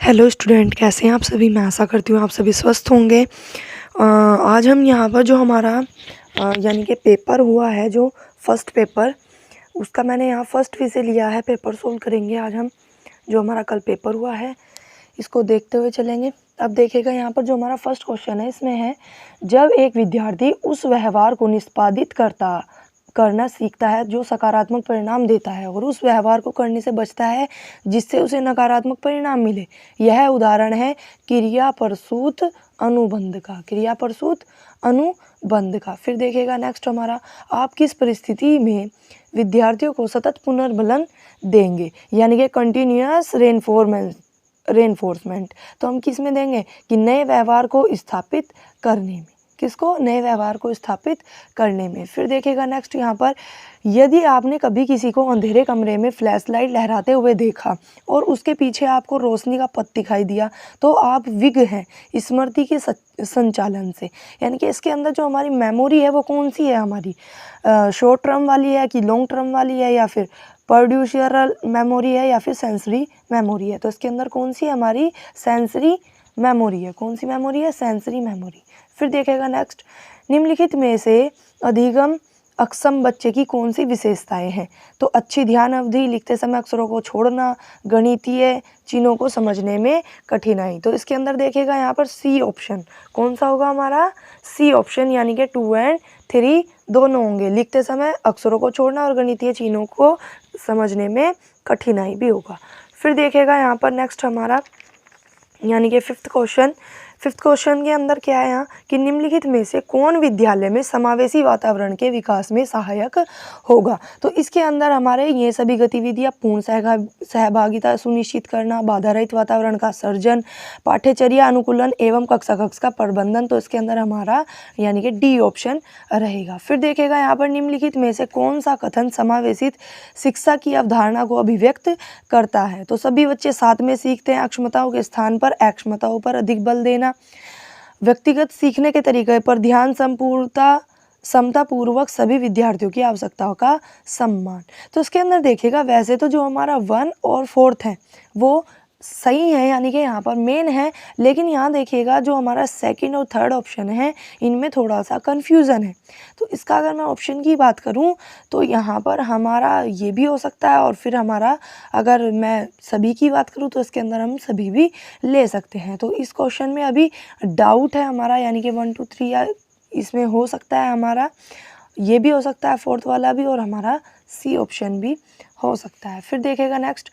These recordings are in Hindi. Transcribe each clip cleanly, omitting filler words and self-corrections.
हेलो स्टूडेंट, कैसे हैं आप सभी। मैं आशा करती हूँ आप सभी स्वस्थ होंगे। आज हम यहाँ पर जो हमारा यानी कि पेपर हुआ है, जो फर्स्ट पेपर, उसका मैंने यहाँ फर्स्ट विषय लिया है। पेपर सोल्व करेंगे आज हम। जो हमारा कल पेपर हुआ है इसको देखते हुए चलेंगे। अब देखिएगा यहाँ पर जो हमारा फर्स्ट क्वेश्चन है, इसमें है जब एक विद्यार्थी उस व्यवहार को निष्पादित करना सीखता है जो सकारात्मक परिणाम देता है और उस व्यवहार को करने से बचता है जिससे उसे नकारात्मक परिणाम मिले। यह उदाहरण है क्रियाप्रसूत अनुबंध का। फिर देखिएगा नेक्स्ट हमारा, आप किस परिस्थिति में विद्यार्थियों को सतत पुनर्बलन देंगे, यानी कि कंटिन्यूअस रेनफोर्समेंट। तो हम किस में देंगे कि नए व्यवहार को स्थापित करने में। किसको? नए व्यवहार को स्थापित करने में। फिर देखिएगा नेक्स्ट यहाँ पर, यदि आपने कभी किसी को अंधेरे कमरे में फ्लैश लाइट लहराते हुए देखा और उसके पीछे आपको रोशनी का पथ दिखाई दिया तो आप विज्ञ हैं स्मृति के संचालन से। यानी कि इसके अंदर जो हमारी मेमोरी है वो कौन सी है हमारी, शॉर्ट टर्म वाली है कि लॉन्ग टर्म वाली है, या फिर प्रोड्यूसरल मेमोरी है, या फिर सेंसरी मेमोरी है। तो इसके अंदर कौन सी हमारी सेंसरी मेमोरी है। कौन सी मेमोरी है? Sensory memory. फिर देखेगा नेक्स्ट, निम्नलिखित में से अधिगम अक्षम बच्चे की कौन सी विशेषताएं हैं। तो अच्छी ध्यान अवधि, लिखते समय अक्षरों को छोड़ना, गणितीय चिन्हों को समझने में कठिनाई। तो इसके अंदर देखेगा यहाँ पर सी ऑप्शन। कौन सा होगा हमारा? सी ऑप्शन, यानी कि 2 और 3 दोनों होंगे। लिखते समय अक्षरों को छोड़ना और गणितीय चिन्हों को समझने में कठिनाई भी होगा। फिर देखेगा यहाँ पर नेक्स्ट हमारा, यानी कि फिफ्थ क्वेश्चन के अंदर क्या है यहाँ कि निम्नलिखित में से कौन विद्यालय में समावेशी वातावरण के विकास में सहायक होगा। तो इसके अंदर हमारे ये सभी गतिविधियाँ पूर्ण सहभागिता सुनिश्चित करना, बाधा रहित वातावरण का सर्जन, पाठ्यचर्या अनुकूलन एवं कक्षा का प्रबंधन। तो इसके अंदर हमारा यानी कि डी ऑप्शन रहेगा। फिर देखेगा यहाँ पर निम्नलिखित में से कौन सा कथन समावेशित शिक्षा की अवधारणा को अभिव्यक्त करता है। तो सभी बच्चे साथ में सीखते हैं, अक्षमताओं के स्थान पर अक्षमताओं पर अधिक बल देना, व्यक्तिगत सीखने के तरीके पर ध्यान, समतापूर्वक सभी विद्यार्थियों की आवश्यकताओं का सम्मान। तो इसके अंदर देखिएगा वैसे तो जो हमारा 1 और 4 है वो सही है, यानी कि यहाँ पर मेन है, लेकिन यहाँ देखिएगा जो हमारा सेकंड और थर्ड ऑप्शन है इनमें थोड़ा सा कंफ्यूजन है। तो इसका अगर मैं ऑप्शन की बात करूँ तो यहाँ पर हमारा ये भी हो सकता है, और फिर हमारा अगर मैं सभी की बात करूँ तो इसके अंदर हम सभी भी ले सकते हैं। तो इस क्वेश्चन में अभी डाउट है हमारा, यानी कि 1 2 3 या इसमें हो सकता है हमारा ये भी हो सकता है, फोर्थ वाला भी, और हमारा सी ऑप्शन भी हो सकता है। फिर देखेगा नेक्स्ट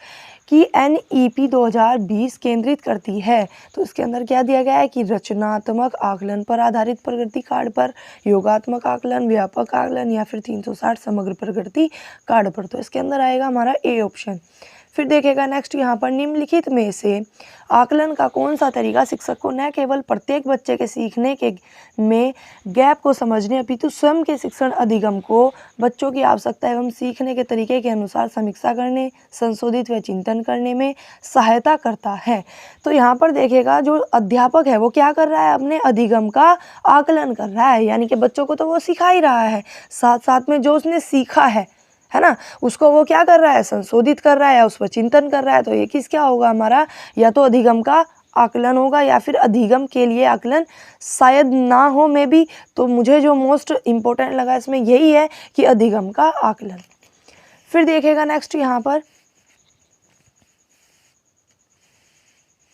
कि NEP 2020 केंद्रित करती है। तो इसके अंदर क्या दिया गया है कि रचनात्मक आकलन पर आधारित प्रगति कार्ड पर, योगात्मक आकलन, व्यापक आकलन, या फिर 360 समग्र प्रगति कार्ड पर। तो इसके अंदर आएगा हमारा ए ऑप्शन। फिर देखेगा नेक्स्ट यहाँ पर, निम्नलिखित में से आकलन का कौन सा तरीका शिक्षक को न केवल प्रत्येक बच्चे के सीखने के में गैप को समझने अपितु स्वयं के शिक्षण अधिगम को बच्चों की आवश्यकता एवं सीखने के तरीके के अनुसार समीक्षा करने, संशोधित व चिंतन करने में सहायता करता है। तो यहाँ पर देखिएगा जो अध्यापक है वो क्या कर रहा है, अपने अधिगम का आकलन कर रहा है, यानी कि बच्चों को तो वो सिखा ही रहा है, साथ साथ में जो उसने सीखा है ना, उसको वो क्या कर रहा है, संशोधित कर रहा है, उस पर चिंतन कर रहा है। तो ये किस क्या होगा हमारा, या तो अधिगम का आकलन होगा या फिर अधिगम के लिए आकलन शायद ना हो में भी। तो मुझे जो मोस्ट इम्पोर्टेंट लगा इसमें यही है कि अधिगम का आकलन। फिर देखेगा नेक्स्ट यहाँ पर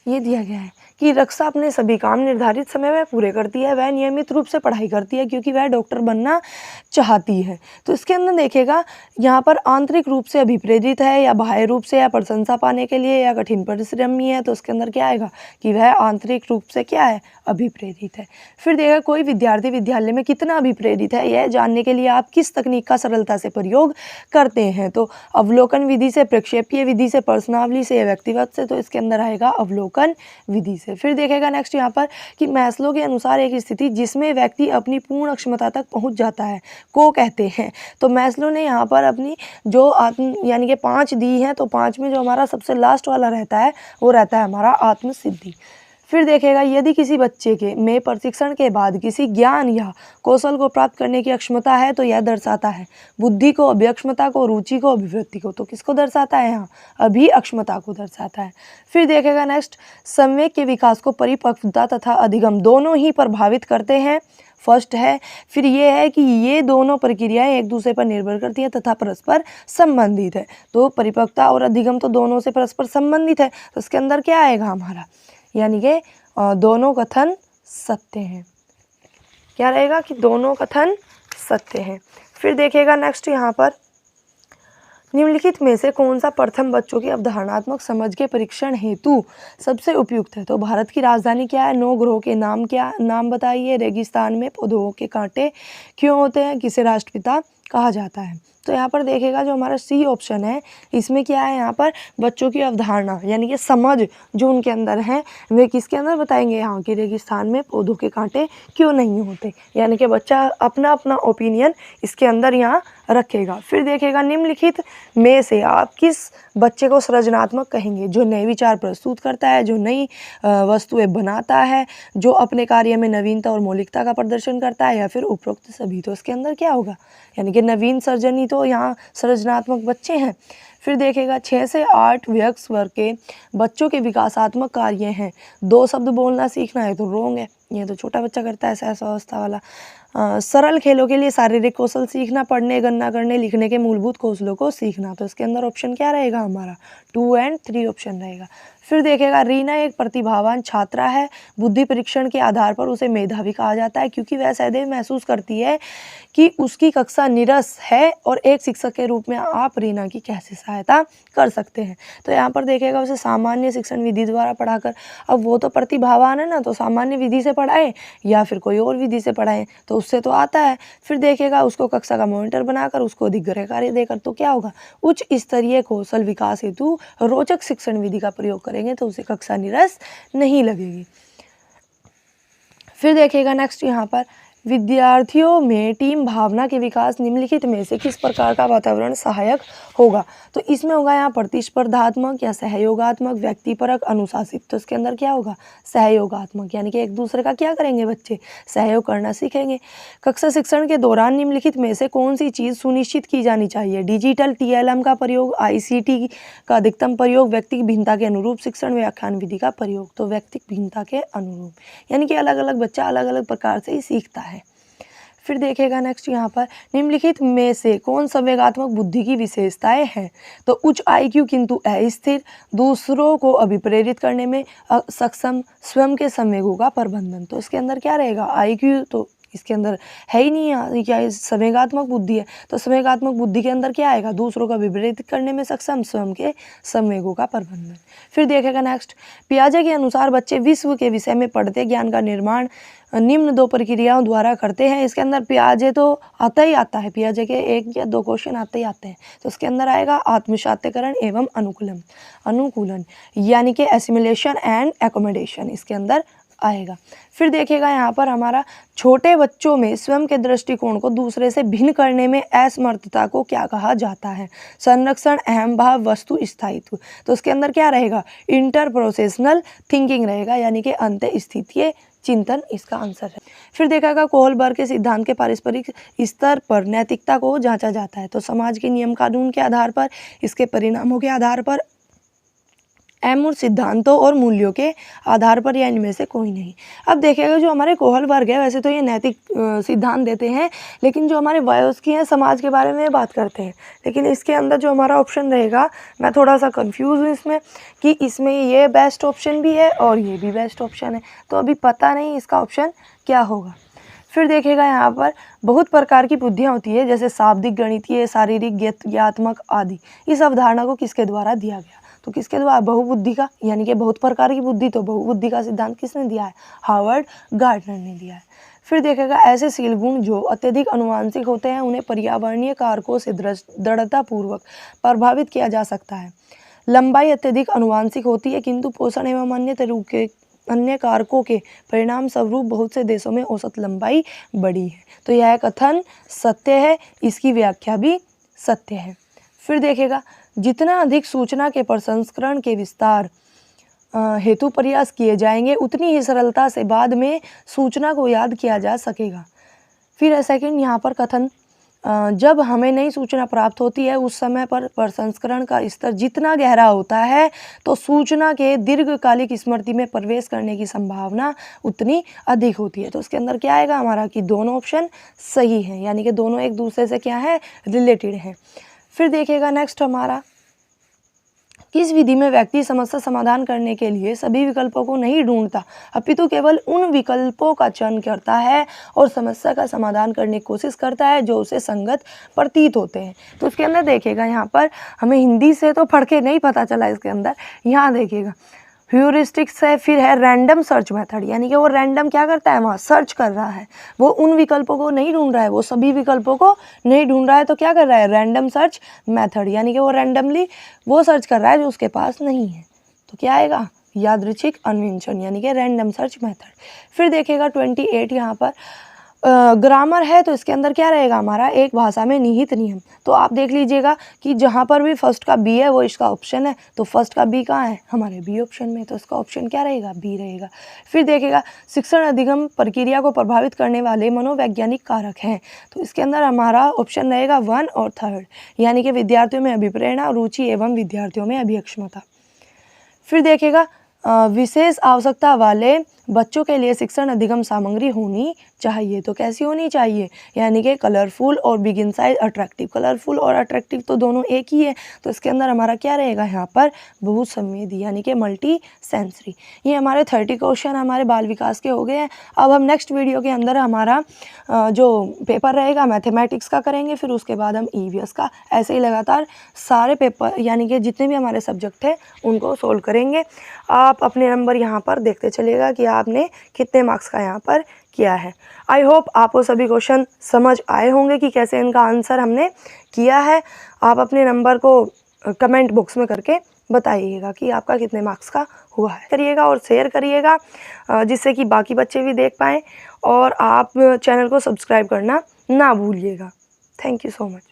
ये दिया गया है कि रक्षा अपने सभी काम निर्धारित समय में पूरे करती है, वह नियमित रूप से पढ़ाई करती है क्योंकि वह डॉक्टर बनना चाहती है। तो इसके अंदर देखिएगा यहाँ पर आंतरिक रूप से अभिप्रेरित है या बाह्य रूप से, या प्रशंसा पाने के लिए, या कठिन परिश्रमी है। तो इसके अंदर क्या आएगा कि वह आंतरिक रूप से क्या है, अभिप्रेरित है। फिर देखिएगा कोई विद्यार्थी विद्यालय में कितना अभिप्रेरित है यह जानने के लिए आप किस तकनीक का सरलता से प्रयोग करते हैं। तो अवलोकन विधि से, प्रक्षेपीय विधि से, प्रश्नावली से, या व्यक्तिगत से। तो इसके अंदर आएगा अवलोकन विधि से। फिर देखेगा नेक्स्ट यहाँ पर कि मैस्लो के अनुसार एक स्थिति जिसमें व्यक्ति अपनी पूर्ण क्षमता तक पहुंच जाता है को कहते हैं। तो मैस्लो ने यहाँ पर अपनी जो यानी कि 5 दी हैं, तो 5 में जो हमारा सबसे लास्ट वाला रहता है वो रहता है हमारा आत्मसिद्धि। फिर देखिएगा यदि किसी बच्चे के में प्रशिक्षण के बाद किसी ज्ञान या कौशल को प्राप्त करने की अक्षमता है तो यह दर्शाता है बुद्धि को, अभिक्षमता को, रुचि को, अभिवृत्ति को। तो किसको दर्शाता है यहाँ? अक्षमता को दर्शाता है। फिर देखेगा नेक्स्ट, संवेग के विकास को परिपक्वता तथा अधिगम दोनों ही प्रभावित करते हैं। फर्स्ट है, फिर ये है कि ये दोनों प्रक्रियाएं एक दूसरे पर निर्भर करती हैं तथा परस्पर संबंधित है। तो परिपक्वता और अधिगम तो दोनों से परस्पर संबंधित है, तो इसके अंदर क्या आएगा हमारा? यानी कि दोनों कथन सत्य हैं। क्या रहेगा कि दोनों कथन सत्य हैं। फिर देखिएगा नेक्स्ट यहाँ पर, निम्नलिखित में से कौन सा प्रथम बच्चों की अवधारणात्मक समझ के परीक्षण हेतु सबसे उपयुक्त है? तो भारत की राजधानी क्या है? 9 ग्रहों के नाम बताइए। रेगिस्तान में पौधों के कांटे क्यों होते हैं? किसे राष्ट्रपिता कहा जाता है? तो यहाँ पर देखेगा जो हमारा सी ऑप्शन है, इसमें क्या है? यहाँ पर बच्चों की अवधारणा यानी कि समझ जो उनके अंदर है वे किसके अंदर बताएंगे? यहाँ की रेगिस्तान में पौधों के कांटे क्यों नहीं होते, यानी कि बच्चा अपना अपना ओपिनियन इसके अंदर यहाँ रखेगा। फिर देखेगा निम्नलिखित में से आप किस बच्चे को सृजनात्मक कहेंगे? जो नए विचार प्रस्तुत करता है, जो नई वस्तुएं बनाता है, जो अपने कार्य में नवीनता और मौलिकता का प्रदर्शन करता है, या फिर उपरोक्त सभी। तो इसके अंदर क्या होगा? यानी कि नवीन सर्जनी तो यहाँ सृजनात्मक बच्चे हैं। फिर देखेगा 6 से 8 वयस्क वर्ग के बच्चों के विकासात्मक कार्य हैं। 2 शब्द बोलना सीखना है तो रोंग है, ये तो छोटा बच्चा करता है सहसावस्था वाला। सरल खेलों के लिए शारीरिक कौशल सीखना, पढ़ने, गणना करने, लिखने के मूलभूत कौशलों को सीखना। तो इसके अंदर ऑप्शन क्या रहेगा हमारा? 2 और 3 ऑप्शन रहेगा। फिर देखेगा रीना एक प्रतिभावान छात्रा है। बुद्धि परीक्षण के आधार पर उसे मेधावी कहा जाता है क्योंकि वह सदैव महसूस करती है कि उसकी कक्षा निरस है और एक शिक्षक के रूप में आप रीना की कैसे सहायता कर सकते हैं। तो यहाँ पर देखेगा उसे सामान्य शिक्षण विधि द्वारा पढ़ाकर, अब वो तो प्रतिभावान है ना, तो सामान्य विधि से पढ़ाएं या फिर कोई और विधि से पढ़ाएं, तो उससे तो आता है। फिर देखेगा उसको कक्षा का मॉनिटर बनाकर उसको अधिक गृह कार्य देकर, तो क्या होगा? उच्च स्तरीय कौशल विकास हेतु रोचक शिक्षण विधि का प्रयोग करेंगे तो उसे कक्षा निरस नहीं लगेगी। फिर देखिएगा नेक्स्ट यहाँ पर, विद्यार्थियों में टीम भावना के विकास निम्नलिखित में से किस प्रकार का वातावरण सहायक होगा? तो इसमें होगा यहाँ प्रतिस्पर्धात्मक या सहयोगात्मक, व्यक्तिपरक, अनुशासित। तो इसके अंदर क्या होगा? सहयोगात्मक, यानी कि एक दूसरे का क्या करेंगे बच्चे? सहयोग करना सीखेंगे। कक्षा शिक्षण के दौरान निम्नलिखित में से कौन सी चीज़ सुनिश्चित की जानी चाहिए? डिजिटल TLM का प्रयोग, ICT का अधिकतम प्रयोग, व्यक्तिगत भिन्नता के अनुरूप शिक्षण, व्याख्यान विधि का प्रयोग। तो व्यक्तिगत भिन्नता के अनुरूप, यानी कि अलग अलग बच्चा अलग अलग प्रकार से ही सीखता है। फिर देखेगा नेक्स्ट यहाँ पर, निम्नलिखित में से कौन संवेगात्मक बुद्धि की विशेषताएं हैं? तो उच्च IQ किंतु अस्थिर, दूसरों को अभिप्रेरित करने में सक्षम, स्वयं के संवेगों का प्रबंधन। तो इसके अंदर क्या रहेगा? IQ तो इसके अंदर है ही नहीं, क्या संवेगात्मक बुद्धि है, तो संवेगात्मक बुद्धि के अंदर क्या आएगा? दूसरों का विपरीत करने में सक्षम, स्वयं के संवेगों का प्रबंधन। फिर देखेगा नेक्स्ट, पियाजे के अनुसार बच्चे विश्व के विषय में पढ़ते ज्ञान का निर्माण निम्न 2 प्रक्रियाओं द्वारा करते हैं। इसके अंदर पियाजे तो आता ही आता है, पियाजे के 1 या 2 क्वेश्चन आते ही आते हैं। तो इसके अंदर आएगा आत्मसात्यकरण एवं अनुकूलन, यानी कि एसिमिलेशन एंड एकोमोडेशन इसके अंदर आएगा। फिर देखिएगा यहाँ पर हमारा, छोटे बच्चों में स्वयं के दृष्टिकोण को दूसरे से भिन्न करने में असमर्थता को क्या कहा जाता है? संरक्षण, अहम भाव, वस्तु स्थायित्व। तो उसके अंदर क्या रहेगा? इंटरप्रोसेशनल थिंकिंग रहेगा, यानी कि अंतःस्थितीय चिंतन इसका आंसर है। फिर देखेगा कोहलबर्ग के सिद्धांत के पारस्परिक स्तर पर नैतिकता को जांचा जाता है। तो समाज के नियम कानून के आधार पर, इसके परिणामों के आधार पर, अमूर्त सिद्धांतों और मूल्यों के आधार पर, या इनमें से कोई नहीं। अब देखिएगा जो हमारे कोहलबर्ग है, वैसे तो ये नैतिक सिद्धांत देते हैं, लेकिन जो हमारे वायोस्की हैं समाज के बारे में बात करते हैं। लेकिन इसके अंदर जो हमारा ऑप्शन रहेगा, मैं थोड़ा सा कंफ्यूज हूँ इसमें कि इसमें ये बेस्ट ऑप्शन भी है और ये भी बेस्ट ऑप्शन है, तो अभी पता नहीं इसका ऑप्शन क्या होगा। फिर देखिएगा यहाँ पर, बहुत प्रकार की बुद्धियाँ होती है, जैसे शाब्दिक, गणितीय, शारीरिक, ज्ञात्मक आदि। इस अवधारणा को किसके द्वारा दिया गया? तो किसके द्वारा? बहुबुद्धि का, यानी कि बहुत प्रकार की बुद्धि। तो बहुबुद्धि का सिद्धांत किसने दिया है? हार्वर्ड गार्डनर ने दिया है। फिर देखेगा, ऐसे शील गुण जो अत्यधिक अनुवांशिक होते हैं उन्हें पर्यावरणीय कारकों से दृढ़तापूर्वक प्रभावित किया जा सकता है। लंबाई अत्यधिक अनुवांशिक होती है, किंतु पोषण एवं अन्य कारकों के परिणाम स्वरूप बहुत से देशों में औसत लंबाई बढ़ी है। तो यह कथन सत्य है, इसकी व्याख्या भी सत्य है। फिर देखेगा, जितना अधिक सूचना के प्रसंस्करण के विस्तार हेतु प्रयास किए जाएंगे उतनी ही सरलता से बाद में सूचना को याद किया जा सकेगा। फिर सेकंड यहाँ पर कथन, जब हमें नई सूचना प्राप्त होती है उस समय पर प्रसंस्करण का स्तर जितना गहरा होता है तो सूचना के दीर्घकालिक स्मृति में प्रवेश करने की संभावना उतनी अधिक होती है। तो इसके अंदर क्या आएगा हमारा कि दोनों ऑप्शन सही हैं, यानी कि दोनों एक दूसरे से क्या है, रिलेटेड हैं। फिर देखिएगा नेक्स्ट हमारा, किस विधि में व्यक्ति समस्या समाधान करने के लिए सभी विकल्पों को नहीं ढूंढता अपितु केवल उन विकल्पों का चयन करता है और समस्या का समाधान करने की कोशिश करता है जो उसे संगत प्रतीत होते हैं। तो इसके अंदर देखिएगा यहाँ पर हमें हिंदी से तो पढ़ के नहीं पता चला, इसके अंदर यहाँ देखिएगा ह्यूरिस्टिक्स है, फिर है रैंडम सर्च मेथड, यानी कि वो रैंडम क्या करता है, वहाँ सर्च कर रहा है, वो उन विकल्पों को नहीं ढूंढ रहा है, वो सभी विकल्पों को नहीं ढूंढ रहा है, तो क्या कर रहा है, रैंडम सर्च मेथड, यानी कि वो रैंडमली वो सर्च कर रहा है जो उसके पास नहीं है। तो क्या आएगा, यादृच्छिक अन्वेषण, यानी कि रैंडम सर्च मेथड। फिर देखिएगा 28 यहाँ पर ग्रामर है, तो इसके अंदर क्या रहेगा हमारा, एक भाषा में निहित नियम। तो आप देख लीजिएगा कि जहाँ पर भी फर्स्ट का बी है वो इसका ऑप्शन है, तो फर्स्ट का बी कहाँ है, हमारे बी ऑप्शन में, तो इसका ऑप्शन क्या रहेगा, बी रहेगा। फिर देखिएगा शिक्षण अधिगम प्रक्रिया को प्रभावित करने वाले मनोवैज्ञानिक कारक हैं, तो इसके अंदर हमारा ऑप्शन रहेगा 1 और 3, यानी कि विद्यार्थियों में अभिप्रेरणा, रुचि एवं विद्यार्थियों में अभिक्षमता। फिर देखिएगा विशेष आवश्यकता वाले बच्चों के लिए शिक्षण अधिगम सामग्री होनी चाहिए, तो कैसी होनी चाहिए, यानी कि कलरफुल और बिगिन साइज अट्रैक्टिव। कलरफुल और अट्रैक्टिव तो दोनों एक ही है, तो इसके अंदर हमारा क्या रहेगा यहाँ पर, बहुसंवेदी, यानी कि मल्टी सेंसरी। ये हमारे 30 क्वेश्चन हमारे बाल विकास के हो गए हैं। अब हम नेक्स्ट वीडियो के अंदर हमारा जो पेपर रहेगा मैथमेटिक्स का करेंगे, फिर उसके बाद हम ईवीएस का, ऐसे ही लगातार सारे पेपर यानी कि जितने भी हमारे सब्जेक्ट हैं उनको सोल्व करेंगे। आप अपने नंबर यहाँ पर देखते चलिएगा कि आपने कितने मार्क्स का यहाँ पर किया है। आई होप आपको सभी क्वेश्चन समझ आए होंगे कि कैसे इनका आंसर हमने किया है। आप अपने नंबर को कमेंट बॉक्स में करके बताइएगा कि आपका कितने मार्क्स का हुआ है। करिएगा और शेयर करिएगा जिससे कि बाकी बच्चे भी देख पाएँ, और आप चैनल को सब्सक्राइब करना ना भूलिएगा। Thank you so much.